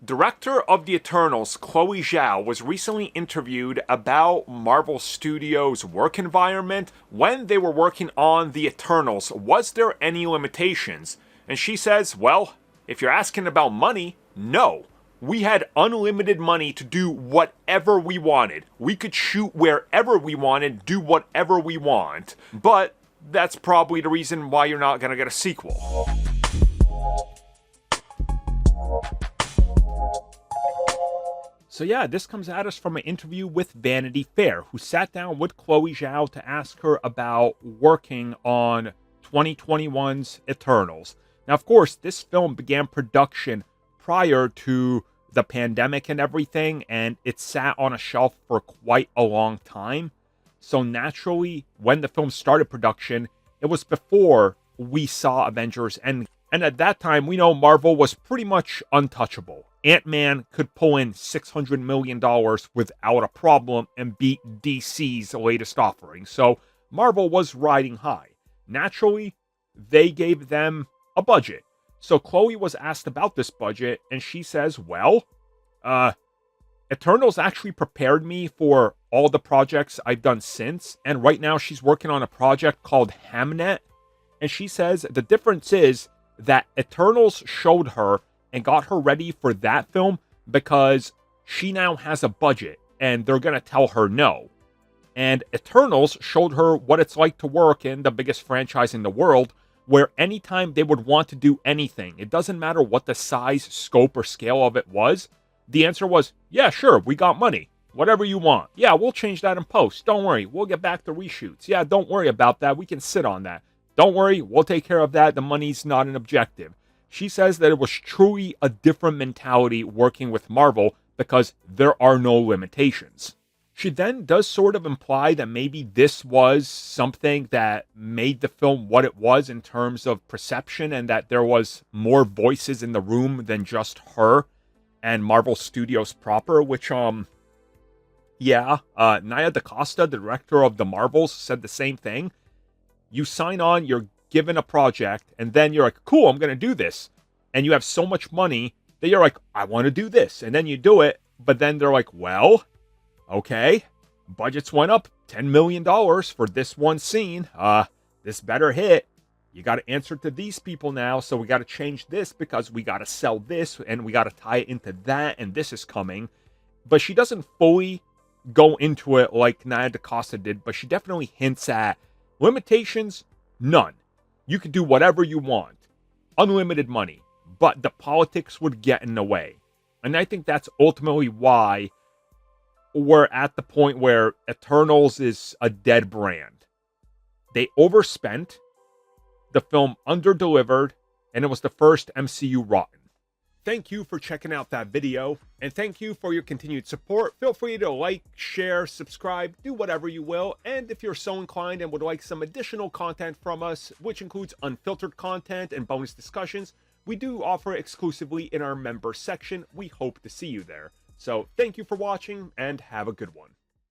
Director of the Eternals, Chloe Zhao, was recently interviewed about Marvel Studios' work environment when they were working on the Eternals. Was there any limitations? And she says, well, if you're asking about money, no. We had unlimited money to do whatever we wanted. We could shoot wherever we wanted, do whatever we want. But that's probably the reason why you're not gonna get a sequel. So yeah, this comes at us from an interview with Vanity Fair, who sat down with Chloe Zhao to ask her about working on 2021's Eternals. Now, of course, this film began production prior to the pandemic and everything, and it sat on a shelf for quite a long time. So naturally, when the film started production, it was before we saw Avengers Endgame. And at that time, we know Marvel was pretty much untouchable. Ant-Man could pull in $600 million without a problem and beat DC's latest offering. So Marvel was riding high. Naturally, they gave them a budget. So Chloe was asked about this budget, and she says, well, Eternals actually prepared me for all the projects I've done since. And right now she's working on a project called Hamnet. And she says the difference is that Eternals showed her and got her ready for that film because she now has a budget and they're going to tell her no. And Eternals showed her what it's like to work in the biggest franchise in the world, where anytime they would want to do anything, it doesn't matter what the size, scope, or scale of it was, the answer was, yeah, sure, we got money. Whatever you want. Yeah, we'll change that in post. Don't worry, we'll get back to reshoots. Yeah, don't worry about that. We can sit on that. Don't worry, we'll take care of that. The money's not an objective. She says that it was truly a different mentality working with Marvel because there are no limitations. She then does sort of imply that maybe this was something that made the film what it was in terms of perception, and that there was more voices in the room than just her and Marvel Studios proper, which, Nia DaCosta, the director of The Marvels, said the same thing. You sign on, you're given a project, and then you're like, cool, I'm going to do this. And you have so much money that you're like, I want to do this. And then you do it, but then they're like, well, okay, budgets went up $10 million for this one scene. This better hit. You got to answer to these people now, so we got to change this because we got to sell this, and we got to tie it into that, and this is coming. But she doesn't fully go into it like Nia DaCosta did, but she definitely hints at limitations, none. You could do whatever you want. Unlimited money. But the politics would get in the way. And I think that's ultimately why we're at the point where Eternals is a dead brand. They overspent. The film underdelivered. And it was the first MCU rotten. Thank you for checking out that video, and thank you for your continued support. Feel free to like, share, subscribe, do whatever you will, and if you're so inclined and would like some additional content from us, which includes unfiltered content and bonus discussions, we do offer exclusively in our member section. We hope to see you there. So thank you for watching, and have a good one.